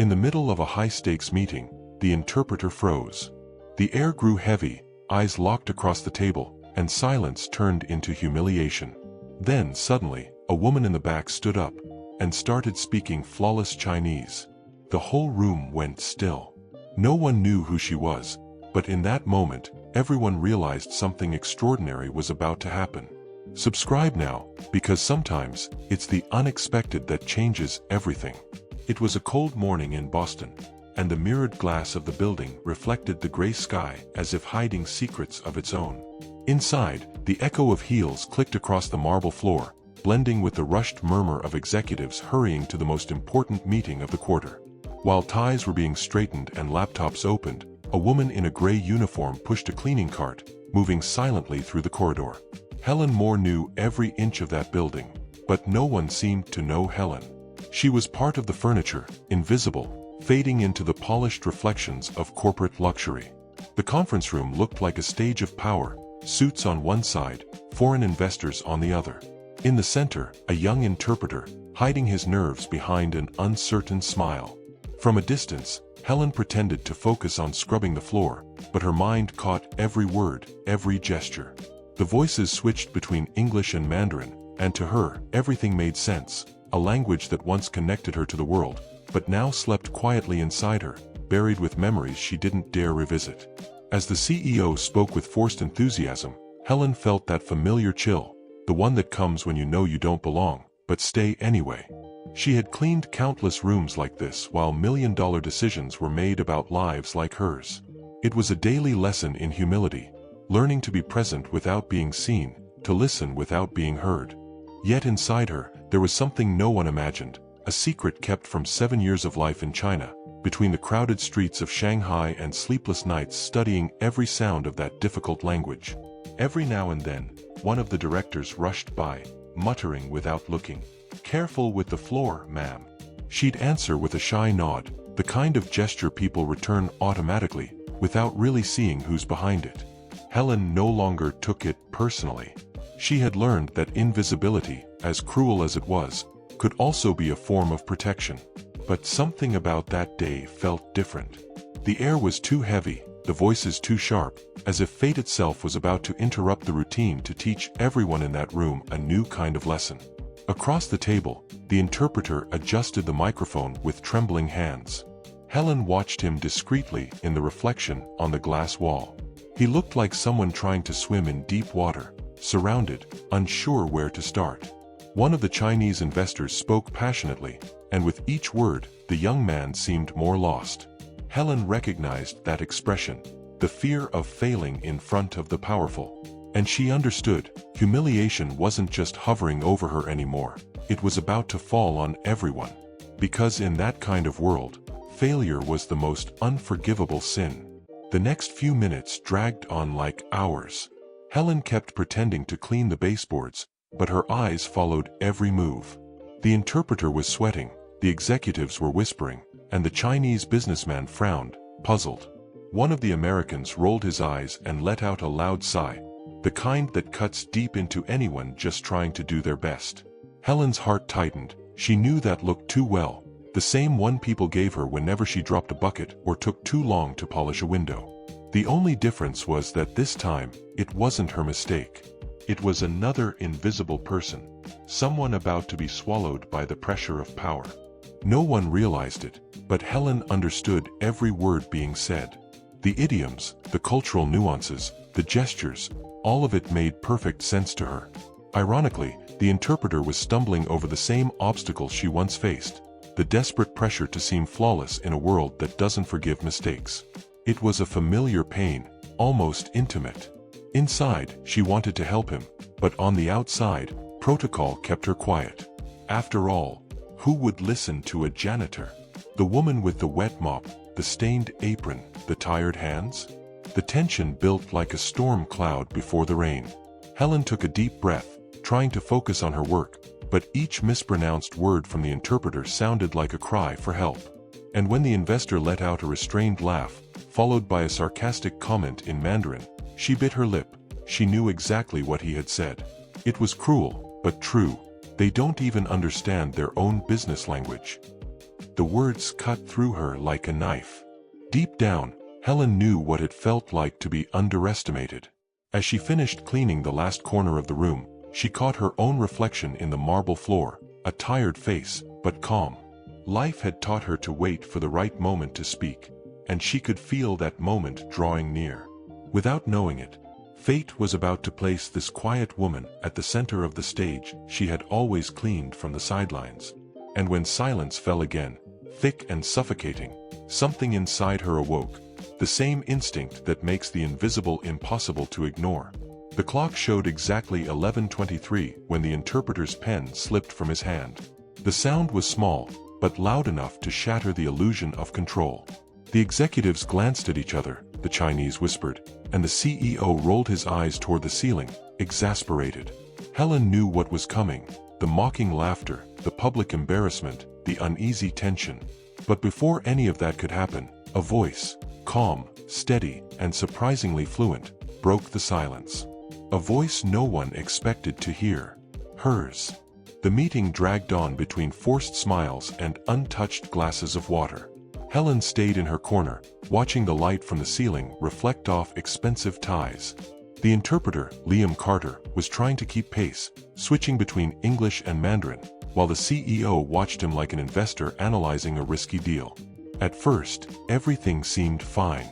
In the middle of a high-stakes meeting, the interpreter froze. The air grew heavy, eyes locked across the table, and silence turned into humiliation. Then, suddenly, a woman in the back stood up and started speaking flawless Chinese. The whole room went still. No one knew who she was, but in that moment, everyone realized something extraordinary was about to happen. Subscribe now, because sometimes, it's the unexpected that changes everything. It was a cold morning in Boston, and the mirrored glass of the building reflected the gray sky as if hiding secrets of its own. Inside, the echo of heels clicked across the marble floor, blending with the rushed murmur of executives hurrying to the most important meeting of the quarter. While ties were being straightened and laptops opened, a woman in a gray uniform pushed a cleaning cart, moving silently through the corridor. Helen Moore knew every inch of that building, but no one seemed to know Helen. She was part of the furniture, invisible, fading into the polished reflections of corporate luxury. The conference room looked like a stage of power, suits on one side, foreign investors on the other. In the center, a young interpreter, hiding his nerves behind an uncertain smile. From a distance, Helen pretended to focus on scrubbing the floor, but her mind caught every word, every gesture. The voices switched between English and Mandarin, and to her, everything made sense, a language that once connected her to the world, but now slept quietly inside her, buried with memories she didn't dare revisit. As the CEO spoke with forced enthusiasm, Helen felt that familiar chill, the one that comes when you know you don't belong, but stay anyway. She had cleaned countless rooms like this while million-dollar decisions were made about lives like hers. It was a daily lesson in humility, learning to be present without being seen, to listen without being heard. Yet inside her, there was something no one imagined, a secret kept from 7 years of life in China, between the crowded streets of Shanghai and sleepless nights studying every sound of that difficult language. Every now and then, one of the directors rushed by, muttering without looking, "Careful with the floor, ma'am." She'd answer with a shy nod, the kind of gesture people return automatically, without really seeing who's behind it. Helen no longer took it personally. She had learned that invisibility, as cruel as it was, could also be a form of protection. But something about that day felt different. The air was too heavy, the voices too sharp, as if fate itself was about to interrupt the routine to teach everyone in that room a new kind of lesson. Across the table, the interpreter adjusted the microphone with trembling hands. Helen watched him discreetly in the reflection on the glass wall. He looked like someone trying to swim in deep water, surrounded, unsure where to start. One of the Chinese investors spoke passionately, and with each word, the young man seemed more lost. Helen recognized that expression, the fear of failing in front of the powerful. And she understood, humiliation wasn't just hovering over her anymore, it was about to fall on everyone. Because in that kind of world, failure was the most unforgivable sin. The next few minutes dragged on like hours. Helen kept pretending to clean the baseboards, but her eyes followed every move. The interpreter was sweating, the executives were whispering, and the Chinese businessman frowned, puzzled. One of the Americans rolled his eyes and let out a loud sigh, the kind that cuts deep into anyone just trying to do their best. Helen's heart tightened. She knew that look too well, the same one people gave her whenever she dropped a bucket or took too long to polish a window. The only difference was that this time, it wasn't her mistake. It was another invisible person, someone about to be swallowed by the pressure of power. No one realized it, but Helen understood every word being said. The idioms, the cultural nuances, the gestures, all of it made perfect sense to her. Ironically, the interpreter was stumbling over the same obstacles she once faced, the desperate pressure to seem flawless in a world that doesn't forgive mistakes. It was a familiar pain, almost intimate. Inside, she wanted to help him, but on the outside, protocol kept her quiet. After all, who would listen to a janitor? The woman with the wet mop, the stained apron, the tired hands? The tension built like a storm cloud before the rain. Helen took a deep breath, trying to focus on her work, but each mispronounced word from the interpreter sounded like a cry for help. And when the investor let out a restrained laugh, followed by a sarcastic comment in Mandarin, she bit her lip. She knew exactly what he had said. It was cruel, but true. They don't even understand their own business language. The words cut through her like a knife. Deep down, Helen knew what it felt like to be underestimated. As she finished cleaning the last corner of the room, she caught her own reflection in the marble floor, a tired face, but calm. Life had taught her to wait for the right moment to speak, and she could feel that moment drawing near. Without knowing it, fate was about to place this quiet woman at the center of the stage she had always cleaned from the sidelines. And when silence fell again, thick and suffocating, something inside her awoke, the same instinct that makes the invisible impossible to ignore. The clock showed exactly 11:23 when the interpreter's pen slipped from his hand. The sound was small, but loud enough to shatter the illusion of control. The executives glanced at each other, the Chinese whispered, and the CEO rolled his eyes toward the ceiling, exasperated. Helen knew what was coming: the mocking laughter, the public embarrassment, the uneasy tension. But before any of that could happen, a voice, calm, steady, and surprisingly fluent, broke the silence. A voice no one expected to hear. Hers. The meeting dragged on between forced smiles and untouched glasses of water. Helen stayed in her corner, watching the light from the ceiling reflect off expensive ties. The interpreter, Liam Carter, was trying to keep pace, switching between English and Mandarin, while the CEO watched him like an investor analyzing a risky deal. At first, everything seemed fine.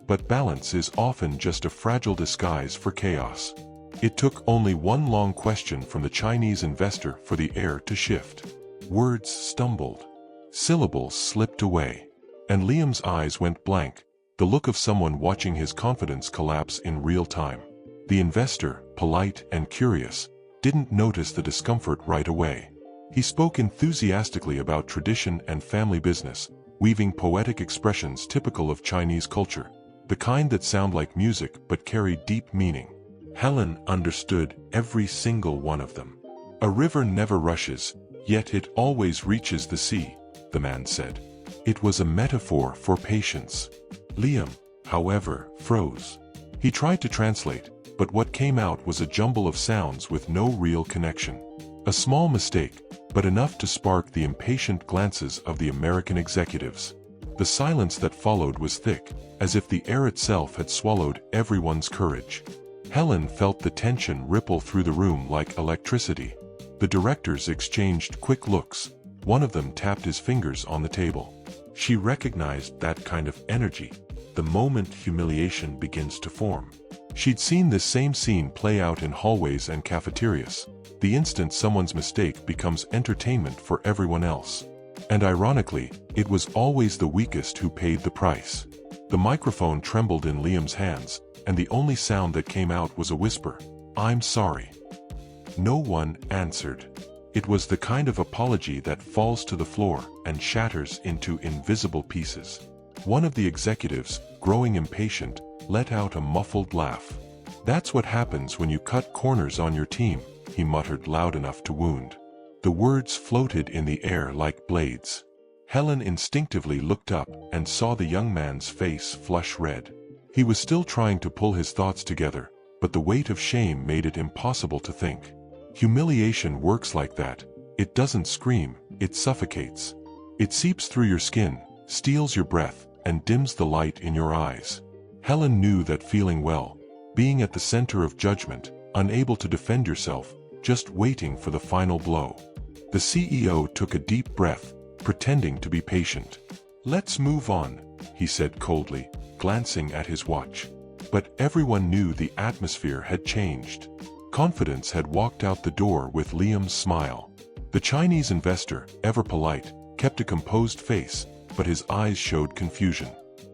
But balance is often just a fragile disguise for chaos. It took only one long question from the Chinese investor for the air to shift. Words stumbled. Syllables slipped away. And Liam's eyes went blank, the look of someone watching his confidence collapse in real time. The investor, polite and curious, didn't notice the discomfort right away. He spoke enthusiastically about tradition and family business, weaving poetic expressions typical of Chinese culture, the kind that sound like music but carry deep meaning. Helen understood every single one of them. A river never rushes, yet it always reaches the sea, the man said. It was a metaphor for patience. Liam, however, froze. He tried to translate, but what came out was a jumble of sounds with no real connection. A small mistake, but enough to spark the impatient glances of the American executives. The silence that followed was thick, as if the air itself had swallowed everyone's courage. Helen felt the tension ripple through the room like electricity. The directors exchanged quick looks. One of them tapped his fingers on the table. She recognized that kind of energy, the moment humiliation begins to form. She'd seen this same scene play out in hallways and cafeterias, the instant someone's mistake becomes entertainment for everyone else. And ironically, it was always the weakest who paid the price. The microphone trembled in Liam's hands, and the only sound that came out was a whisper, "I'm sorry." No one answered. It was the kind of apology that falls to the floor and shatters into invisible pieces. One of the executives, growing impatient, let out a muffled laugh. "That's what happens when you cut corners on your team," he muttered loud enough to wound. The words floated in the air like blades. Helen instinctively looked up and saw the young man's face flush red. He was still trying to pull his thoughts together, but the weight of shame made it impossible to think. Humiliation works like that. It doesn't scream, it suffocates. It seeps through your skin, steals your breath, and dims the light in your eyes. Helen knew that feeling well, being at the center of judgment, unable to defend yourself, just waiting for the final blow. The CEO took a deep breath, pretending to be patient. "Let's move on," he said coldly, glancing at his watch. But everyone knew the atmosphere had changed. Confidence had walked out the door with Liam's smile. The Chinese investor, ever polite, kept a composed face, but his eyes showed confusion.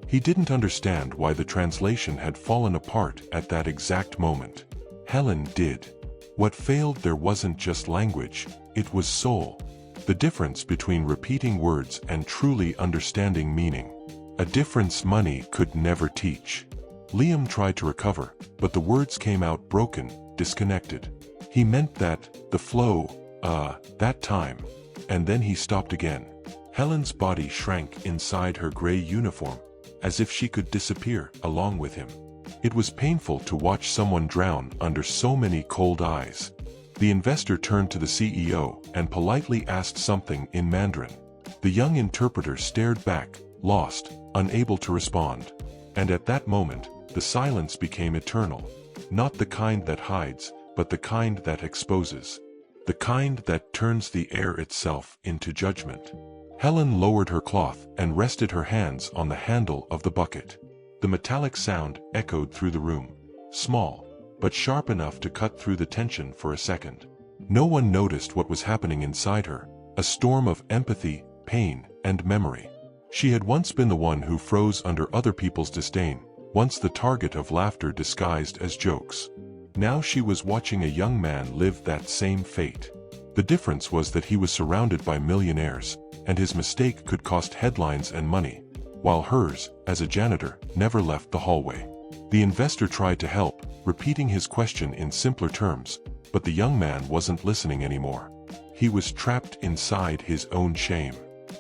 He didn't understand why the translation had fallen apart at that exact moment. Helen did. What failed there wasn't just language, it was soul. The difference between repeating words and truly understanding meaning. A difference money could never teach. Liam tried to recover, but the words came out broken, disconnected. He meant that, the flow, that time. And then he stopped again. Helen's body shrank inside her gray uniform, as if she could disappear along with him. It was painful to watch someone drown under so many cold eyes. The investor turned to the CEO and politely asked something in Mandarin. The young interpreter stared back, lost, unable to respond. And at that moment, the silence became eternal. Not the kind that hides, but the kind that exposes. The kind that turns the air itself into judgment. Helen lowered her cloth and rested her hands on the handle of the bucket. The metallic sound echoed through the room. Small, but sharp enough to cut through the tension for a second. No one noticed what was happening inside her, a storm of empathy, pain, and memory. She had once been the one who froze under other people's disdain, once the target of laughter disguised as jokes. Now she was watching a young man live that same fate. The difference was that he was surrounded by millionaires, and his mistake could cost headlines and money, while hers, as a janitor, never left the hallway. The investor tried to help, repeating his question in simpler terms, but the young man wasn't listening anymore. He was trapped inside his own shame.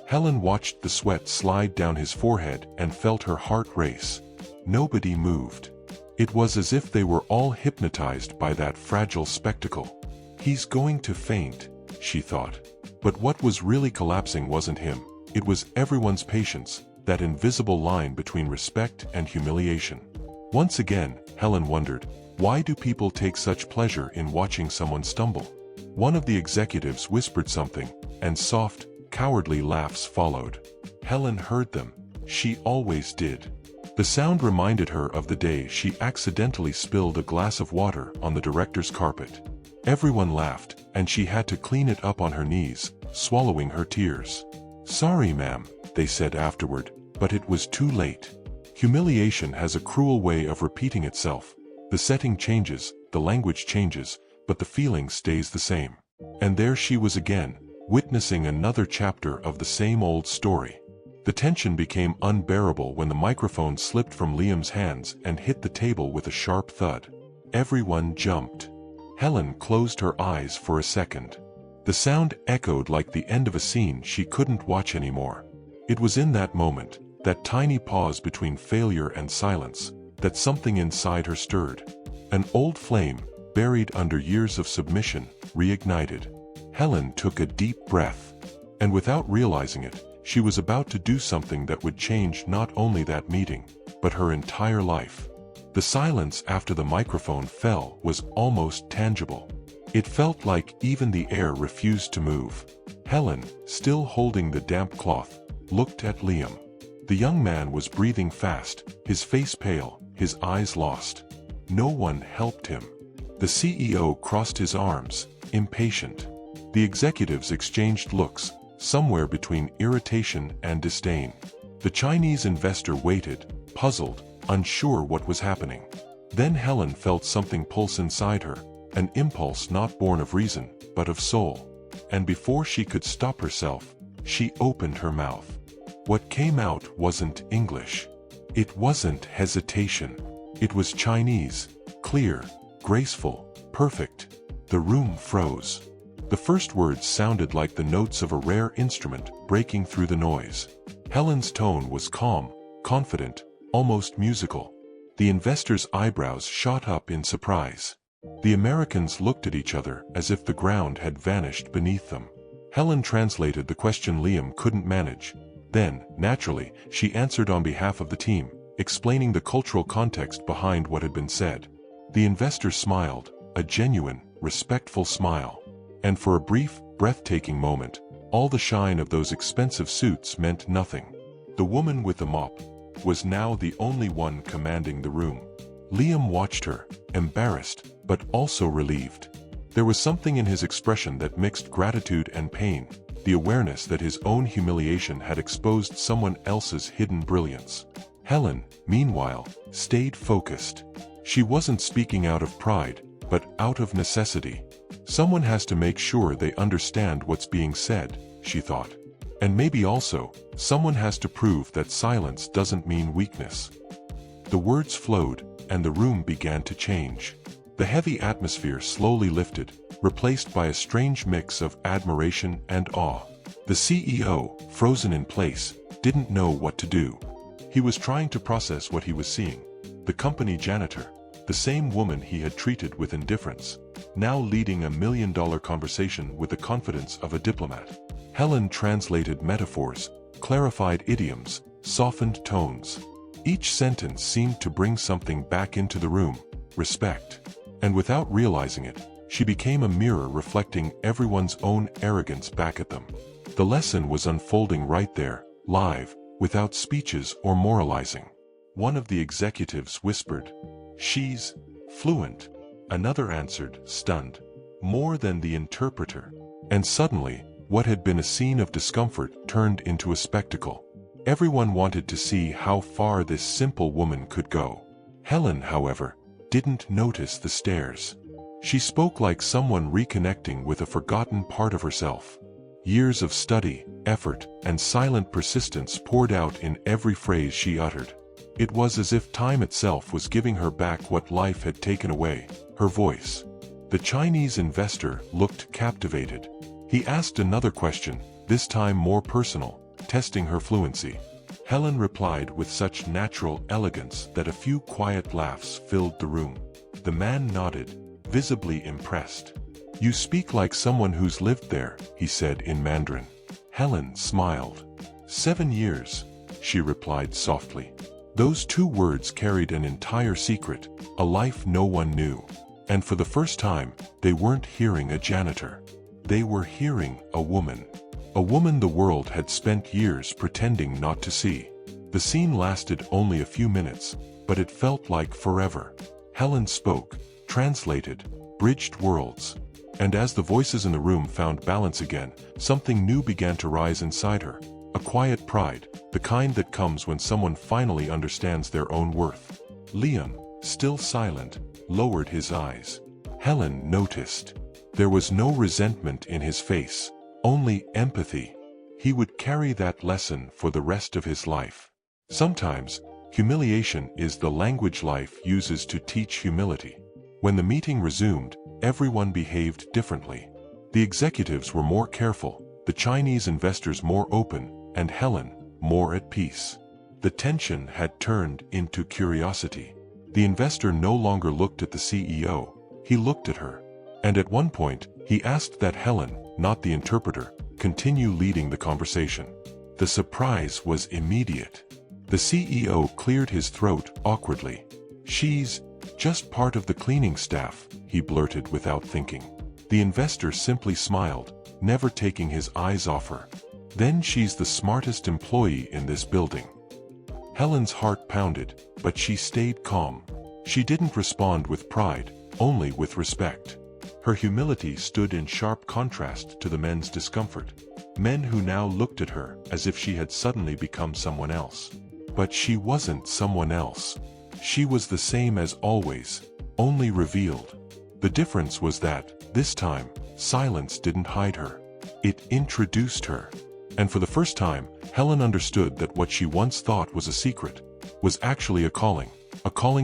Helen watched the sweat slide down his forehead and felt her heart race. Nobody moved. It was as if they were all hypnotized by that fragile spectacle. He's going to faint, she thought. But what was really collapsing wasn't him. It was everyone's patience, that invisible line between respect and humiliation. Once again, Helen wondered, why do people take such pleasure in watching someone stumble? One of the executives whispered something, and soft, cowardly laughs followed. Helen heard them. She always did. The sound reminded her of the day she accidentally spilled a glass of water on the director's carpet. Everyone laughed, and she had to clean it up on her knees, swallowing her tears. "Sorry, ma'am," they said afterward, but it was too late. Humiliation has a cruel way of repeating itself. The setting changes, the language changes, but the feeling stays the same. And there she was again, witnessing another chapter of the same old story. The tension became unbearable when the microphone slipped from Liam's hands and hit the table with a sharp thud. Everyone jumped. Helen closed her eyes for a second. The sound echoed like the end of a scene she couldn't watch anymore. It was in that moment, that tiny pause between failure and silence, that something inside her stirred. An old flame, buried under years of submission, reignited. Helen took a deep breath. And without realizing it, she was about to do something that would change not only that meeting, but her entire life. The silence after the microphone fell was almost tangible. It felt like even the air refused to move. Helen, still holding the damp cloth, looked at Liam. The young man was breathing fast, his face pale, his eyes lost. No one helped him. The CEO crossed his arms, impatient. The executives exchanged looks, somewhere between irritation and disdain. The Chinese investor waited, puzzled, unsure what was happening. Then Helen felt something pulse inside her, an impulse not born of reason, but of soul. And before she could stop herself, she opened her mouth. What came out wasn't English. It wasn't hesitation. It was Chinese, clear, graceful, perfect. The room froze. The first words sounded like the notes of a rare instrument breaking through the noise. Helen's tone was calm, confident, almost musical. The investor's eyebrows shot up in surprise. The Americans looked at each other as if the ground had vanished beneath them. Helen translated the question Liam couldn't manage. Then, naturally, she answered on behalf of the team, explaining the cultural context behind what had been said. The investor smiled, a genuine, respectful smile. And for a brief, breathtaking moment, all the shine of those expensive suits meant nothing. The woman with the mop was now the only one commanding the room. Liam watched her, embarrassed, but also relieved. There was something in his expression that mixed gratitude and pain, the awareness that his own humiliation had exposed someone else's hidden brilliance. Helen, meanwhile, stayed focused. She wasn't speaking out of pride, but out of necessity. Someone has to make sure they understand what's being said, she thought. And maybe also, someone has to prove that silence doesn't mean weakness. The words flowed, and the room began to change. The heavy atmosphere slowly lifted, replaced by a strange mix of admiration and awe. The CEO, frozen in place, didn't know what to do. He was trying to process what he was seeing. The company janitor, the same woman he had treated with indifference, now leading $1 million conversation with the confidence of a diplomat. Helen translated metaphors, clarified idioms, softened tones. Each sentence seemed to bring something back into the room: respect. And without realizing it, she became a mirror reflecting everyone's own arrogance back at them. The lesson was unfolding right there, live, without speeches or moralizing. One of the executives whispered, "She's fluent." Another answered, stunned, "More than the interpreter." And suddenly, what had been a scene of discomfort turned into a spectacle. Everyone wanted to see how far this simple woman could go. Helen, however, didn't notice the stares. She spoke like someone reconnecting with a forgotten part of herself. Years of study, effort, and silent persistence poured out in every phrase she uttered. It was as if time itself was giving her back what life had taken away: her voice. The Chinese investor looked captivated. He asked another question, this time more personal, testing her fluency. Helen replied with such natural elegance that a few quiet laughs filled the room. The man nodded, visibly impressed. "You speak like someone who's lived there," he said in Mandarin. Helen smiled. 7 years, she replied softly. Those 2 words carried an entire secret, a life no one knew. And for the first time, they weren't hearing a janitor. They were hearing a woman. A woman the world had spent years pretending not to see. The scene lasted only a few minutes, but it felt like forever. Helen spoke, translated, bridged worlds. And as the voices in the room found balance again, something new began to rise inside her. A quiet pride, the kind that comes when someone finally understands their own worth. Liam, still silent, lowered his eyes. Helen noticed. There was no resentment in his face, only empathy. He would carry that lesson for the rest of his life. Sometimes, humiliation is the language life uses to teach humility. When the meeting resumed, everyone behaved differently. The executives were more careful, the Chinese investors more open, and Helen more at peace. The tension had turned into curiosity. The investor no longer looked at the CEO, he looked at her. And at one point, he asked that Helen, not the interpreter, continue leading the conversation. The surprise was immediate. The CEO cleared his throat awkwardly. "She's just part of the cleaning staff," he blurted without thinking. The investor simply smiled, never taking his eyes off her. "Then she's the smartest employee in this building." Helen's heart pounded, but she stayed calm. She didn't respond with pride, only with respect. Her humility stood in sharp contrast to the men's discomfort. Men who now looked at her as if she had suddenly become someone else. But she wasn't someone else. She was the same as always, only revealed. The difference was that, this time, silence didn't hide her. It introduced her. And for the first time, Helen understood that what she once thought was a secret was actually a calling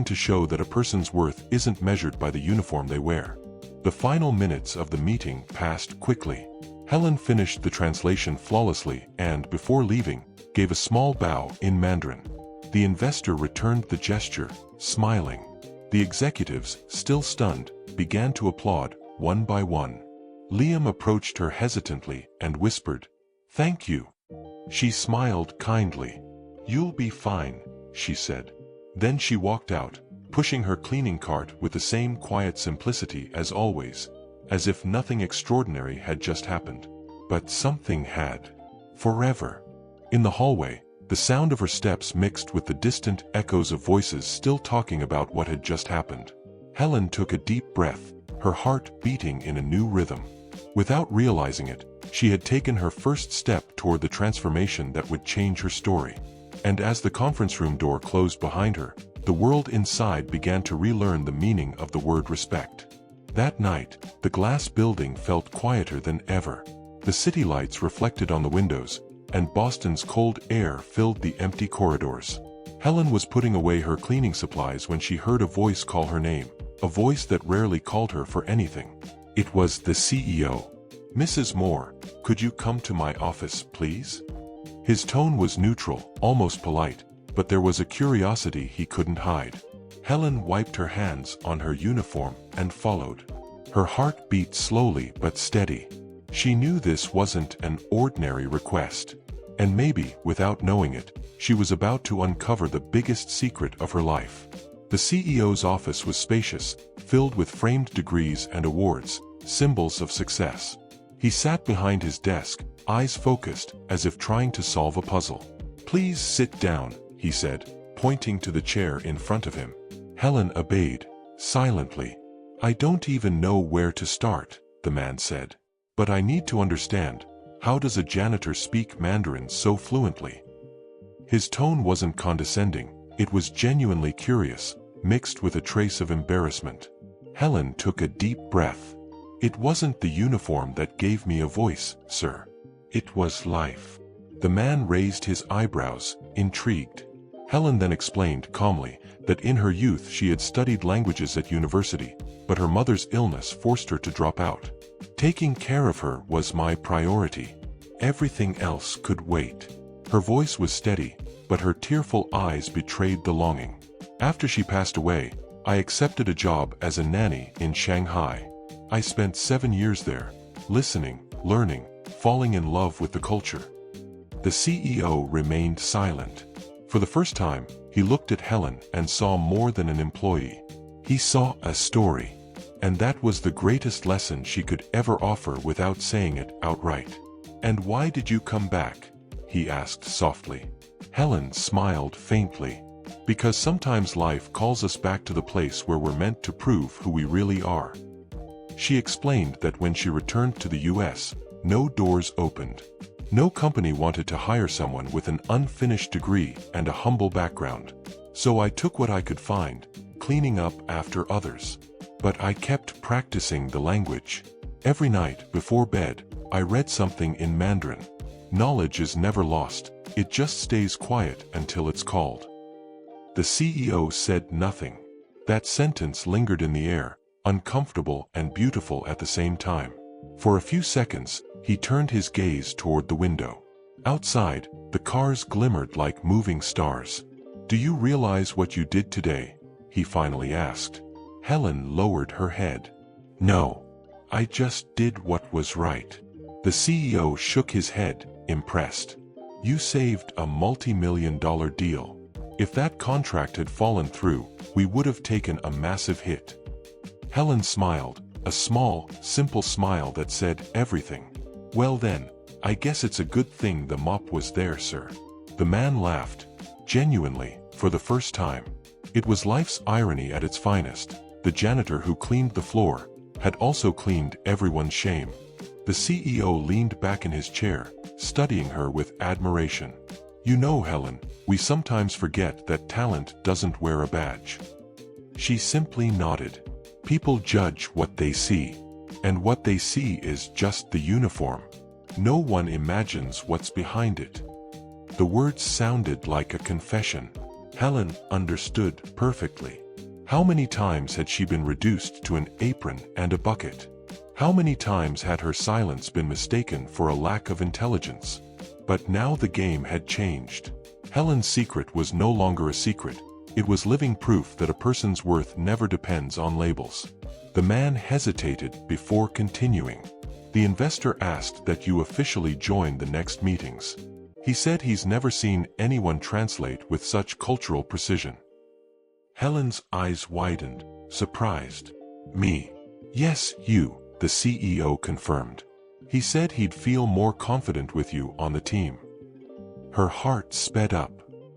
to show that a person's worth isn't measured by the uniform they wear. The final minutes of the meeting passed quickly. Helen finished the translation flawlessly and, before leaving, gave a small bow in Mandarin. The investor returned the gesture, smiling. The executives, still stunned, began to applaud, one by one. Liam approached her hesitantly and whispered, "Thank you." She smiled kindly. "You'll be fine," she said. Then she walked out, pushing her cleaning cart with the same quiet simplicity as always, as if nothing extraordinary had just happened. But something had. Forever. In the hallway, the sound of her steps mixed with the distant echoes of voices still talking about what had just happened. Helen took a deep breath, her heart beating in a new rhythm. Without realizing it, she had taken her first step toward the transformation that would change her story. And as the conference room door closed behind her, the world inside began to relearn the meaning of the word respect. That night, the glass building felt quieter than ever. The city lights reflected on the windows, and Boston's cold air filled the empty corridors. Helen was putting away her cleaning supplies when she heard a voice call her name, a voice that rarely called her for anything. It was the CEO. "Mrs. Moore, could you come to my office, please?" His tone was neutral, almost polite, but there was a curiosity he couldn't hide. Helen wiped her hands on her uniform and followed. Her heart beat slowly but steady. She knew this wasn't an ordinary request. And maybe, without knowing it, she was about to uncover the biggest secret of her life. The CEO's office was spacious, filled with framed degrees and awards, symbols of success. He sat behind his desk, eyes focused, as if trying to solve a puzzle. "Please sit down," he said, pointing to the chair in front of him. Helen obeyed, silently. "I don't even know where to start," the man said. "But I need to understand, how does a janitor speak Mandarin so fluently?" His tone wasn't condescending, it was genuinely curious, mixed with a trace of embarrassment. Helen took a deep breath. "It wasn't the uniform that gave me a voice, sir. It was life." The man raised his eyebrows, intrigued. Helen then explained calmly that in her youth she had studied languages at university, but her mother's illness forced her to drop out. "Taking care of her was my priority. Everything else could wait." Her voice was steady, but her tearful eyes betrayed the longing. "After she passed away, I accepted a job as a nanny in Shanghai. I spent 7 years there, listening, learning, falling in love with the culture." The CEO remained silent. For the first time, he looked at Helen and saw more than an employee. He saw a story. And that was the greatest lesson she could ever offer without saying it outright. "And why did you come back?" he asked softly. Helen smiled faintly. "Because sometimes life calls us back to the place where we're meant to prove who we really are." She explained that when she returned to the US, no doors opened. No company wanted to hire someone with an unfinished degree and a humble background. "So I took what I could find, cleaning up after others. But I kept practicing the language. Every night, before bed, I read something in Mandarin. Knowledge is never lost, it just stays quiet until it's called." The CEO said nothing. That sentence lingered in the air, uncomfortable and beautiful at the same time. For a few seconds, he turned his gaze toward the window. Outside, the cars glimmered like moving stars. "Do you realize what you did today?" he finally asked. Helen lowered her head. "No. I just did what was right." The CEO shook his head, impressed. "You saved a multi-million-dollar deal. If that contract had fallen through, we would have taken a massive hit." Helen smiled, a small, simple smile that said everything. "Well then, I guess it's a good thing the mop was there, sir." The man laughed, genuinely, for the first time. It was life's irony at its finest. The janitor who cleaned the floor had also cleaned everyone's shame. The CEO leaned back in his chair, studying her with admiration. "You know, Helen, we sometimes forget that talent doesn't wear a badge." She simply nodded. "People judge what they see. And what they see is just the uniform. No one imagines what's behind it." The words sounded like a confession. Helen understood perfectly. How many times had she been reduced to an apron and a bucket? How many times had her silence been mistaken for a lack of intelligence? But now the game had changed. Helen's secret was no longer a secret. It was living proof that a person's worth never depends on labels. The man hesitated before continuing. "The investor asked that you officially join the next meetings. He said he's never seen anyone translate with such cultural precision." Helen's eyes widened, surprised. "Me?" "Yes, you," the CEO confirmed. "He said he'd feel more confident with you on the team." Her heart sped up.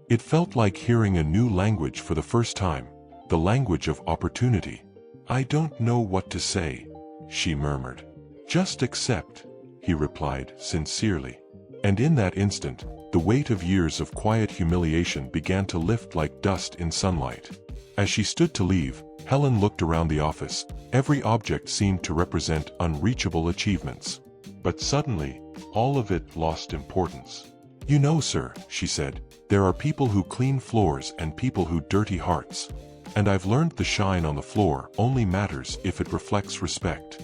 It felt like hearing a new language for the first time, the language of opportunity. "I don't know what to say," she murmured. "Just accept," he replied sincerely. And in that instant, the weight of years of quiet humiliation began to lift like dust in sunlight. As she stood to leave, Helen looked around the office. Every object seemed to represent unreachable achievements. But suddenly, all of it lost importance. "You know, sir," she said, "there are people who clean floors and people who dirty hearts. And I've learned the shine on the floor only matters if it reflects respect."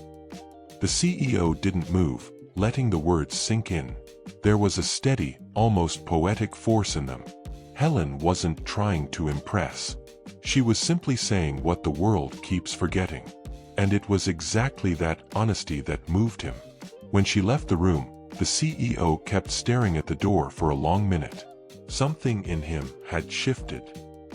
The CEO didn't move, letting the words sink in. There was a steady, almost poetic force in them. Helen wasn't trying to impress. She was simply saying what the world keeps forgetting. And it was exactly that honesty that moved him. When she left the room, the CEO kept staring at the door for a long minute. Something in him had shifted.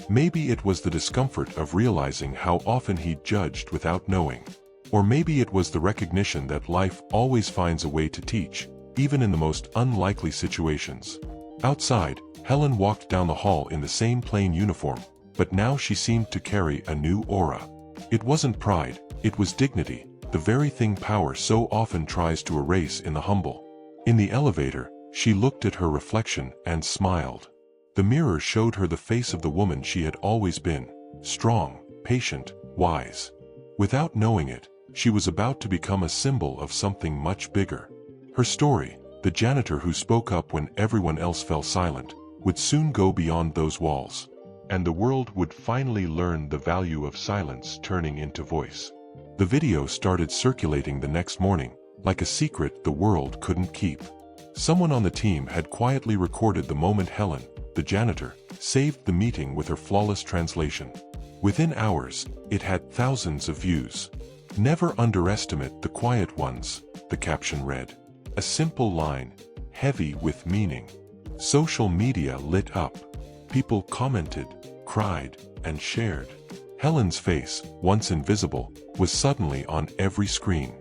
Maybe it was the discomfort of realizing how often he judged without knowing. Or maybe it was the recognition that life always finds a way to teach, even in the most unlikely situations. Outside, Helen walked down the hall in the same plain uniform, but now she seemed to carry a new aura. It wasn't pride, it was dignity, the very thing power so often tries to erase in the humble. In the elevator, she looked at her reflection and smiled. The mirror showed her the face of the woman she had always been, strong, patient, wise. Without knowing it, she was about to become a symbol of something much bigger. Her story, the janitor who spoke up when everyone else fell silent, would soon go beyond those walls. And the world would finally learn the value of silence turning into voice. The video started circulating the next morning, like a secret the world couldn't keep. Someone on the team had quietly recorded the moment Helen, the janitor, saved the meeting with her flawless translation. Within hours, it had thousands of views. "Never underestimate the quiet ones," the caption read. A simple line, heavy with meaning. Social media lit up. People commented, cried, and shared. Helen's face, once invisible, was suddenly on every screen.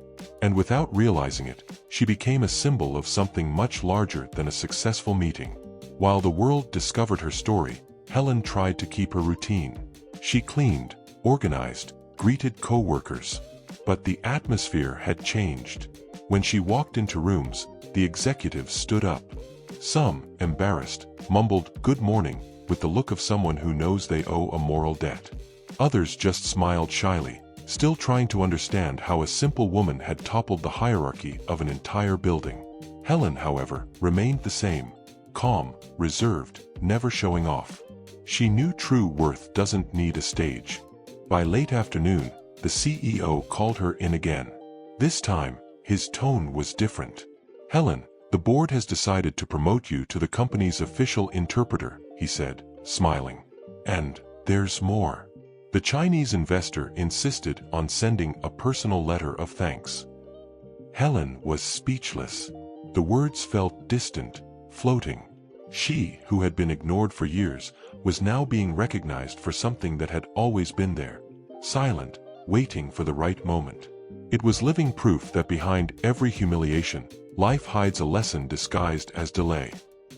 And without realizing it, she became a symbol of something much larger than a successful meeting. While the world discovered her story, Helen tried to keep her routine. She cleaned, organized, greeted co-workers. But the atmosphere had changed. When she walked into rooms, the executives stood up. Some, embarrassed, mumbled "good morning" with the look of someone who knows they owe a moral debt. Others just smiled shyly, still trying to understand how a simple woman had toppled the hierarchy of an entire building. Helen, however, remained the same, calm, reserved, never showing off. She knew true worth doesn't need a stage. By late afternoon, the CEO called her in again. This time, his tone was different. "Helen, the board has decided to promote you to the company's official interpreter," he said, smiling. "And there's more." The Chinese investor insisted on sending a personal letter of thanks. Helen was speechless. The words felt distant, floating. She, who had been ignored for years, was now being recognized for something that had always been there. Silent, waiting for the right moment. It was living proof that behind every humiliation, life hides a lesson disguised as delay.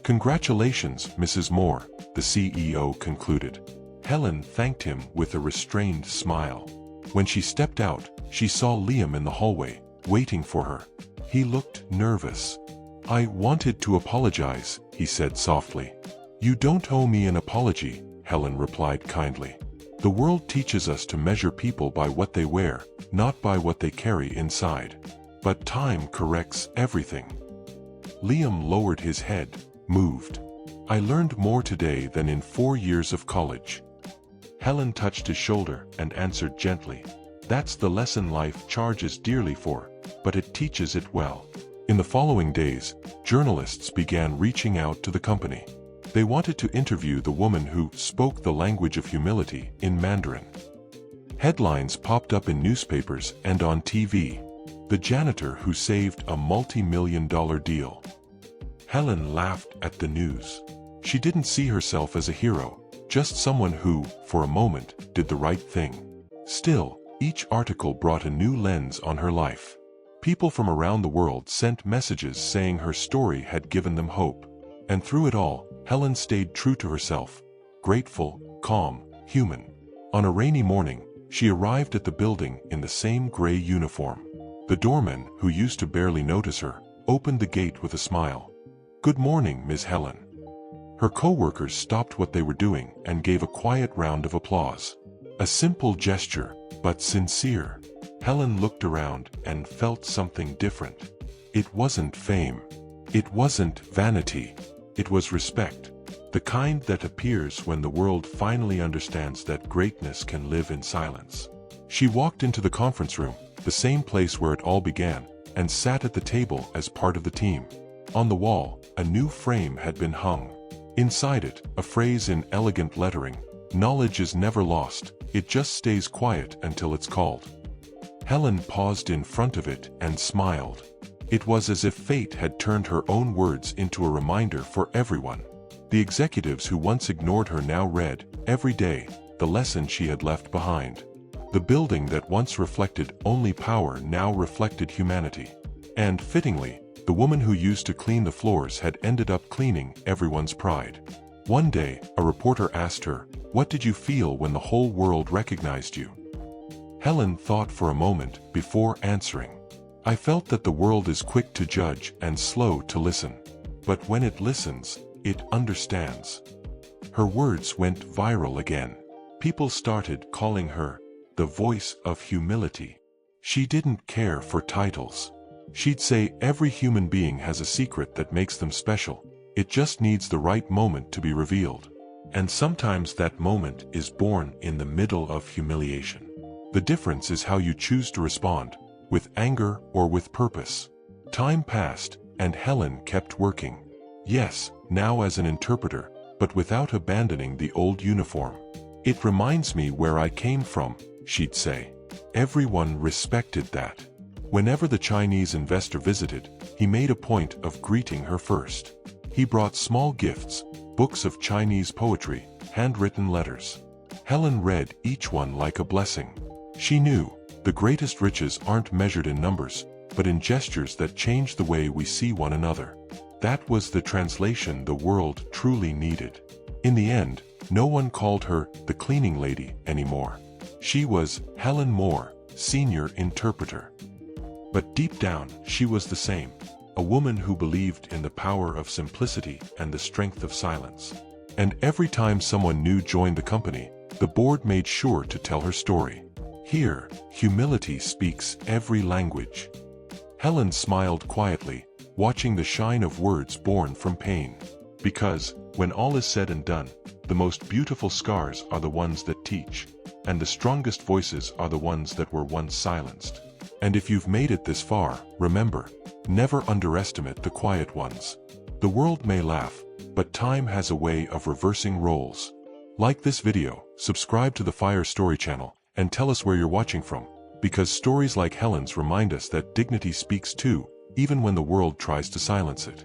"Congratulations, Mrs. Moore," the CEO concluded. Helen thanked him with a restrained smile. When she stepped out, she saw Liam in the hallway, waiting for her. He looked nervous. "I wanted to apologize," he said softly. "You don't owe me an apology," Helen replied kindly. "The world teaches us to measure people by what they wear, not by what they carry inside. But time corrects everything." Liam lowered his head, moved. "I learned more today than in 4 years of college." Helen touched his shoulder and answered gently, "That's the lesson life charges dearly for, but it teaches it well." In the following days, journalists began reaching out to the company. They wanted to interview the woman who spoke the language of humility in Mandarin. Headlines popped up in newspapers and on TV. "The janitor who saved a multi-million-dollar deal." Helen laughed at the news. She didn't see herself as a hero, just someone who, for a moment, did the right thing. Still, each article brought a new lens on her life. People from around the world sent messages saying her story had given them hope. And through it all, Helen stayed true to herself, grateful, calm, human. On a rainy morning, she arrived at the building in the same gray uniform. The doorman, who used to barely notice her, opened the gate with a smile. "Good morning, Ms. Helen." Her co-workers stopped what they were doing and gave a quiet round of applause. A simple gesture, but sincere. Helen looked around and felt something different. It wasn't fame. It wasn't vanity. It was respect. The kind that appears when the world finally understands that greatness can live in silence. She walked into the conference room, the same place where it all began, and sat at the table as part of the team. On the wall, a new frame had been hung. Inside it, a phrase in elegant lettering, "Knowledge is never lost, it just stays quiet until it's called." Helen paused in front of it and smiled. It was as if fate had turned her own words into a reminder for everyone. The executives who once ignored her now read, every day, the lesson she had left behind. The building that once reflected only power now reflected humanity. And, fittingly, the woman who used to clean the floors had ended up cleaning everyone's pride. One day, a reporter asked her, "What did you feel when the whole world recognized you?" Helen thought for a moment before answering. "I felt that the world is quick to judge and slow to listen. But when it listens, it understands." Her words went viral again. People started calling her the voice of humility. She didn't care for titles. She'd say every human being has a secret that makes them special. It just needs the right moment to be revealed. And sometimes that moment is born in the middle of humiliation. The difference is how you choose to respond, with anger or with purpose. Time passed, and Helen kept working. Yes, now as an interpreter, but without abandoning the old uniform. "It reminds me where I came from," she'd say. Everyone respected that. Whenever the Chinese investor visited, he made a point of greeting her first. He brought small gifts, books of Chinese poetry, handwritten letters. Helen read each one like a blessing. She knew, the greatest riches aren't measured in numbers, but in gestures that change the way we see one another. That was the translation the world truly needed. In the end, no one called her the cleaning lady anymore. She was Helen Moore, senior interpreter. But deep down, she was the same, a woman who believed in the power of simplicity and the strength of silence. And every time someone new joined the company, the board made sure to tell her story. Here, humility speaks every language. Helen smiled quietly, watching the shine of words born from pain. Because, when all is said and done, the most beautiful scars are the ones that teach, and the strongest voices are the ones that were once silenced. And if you've made it this far, remember, never underestimate the quiet ones. The world may laugh, but time has a way of reversing roles. Like this video, subscribe to the Fire Story channel, and tell us where you're watching from, because stories like Helen's remind us that dignity speaks too, even when the world tries to silence it.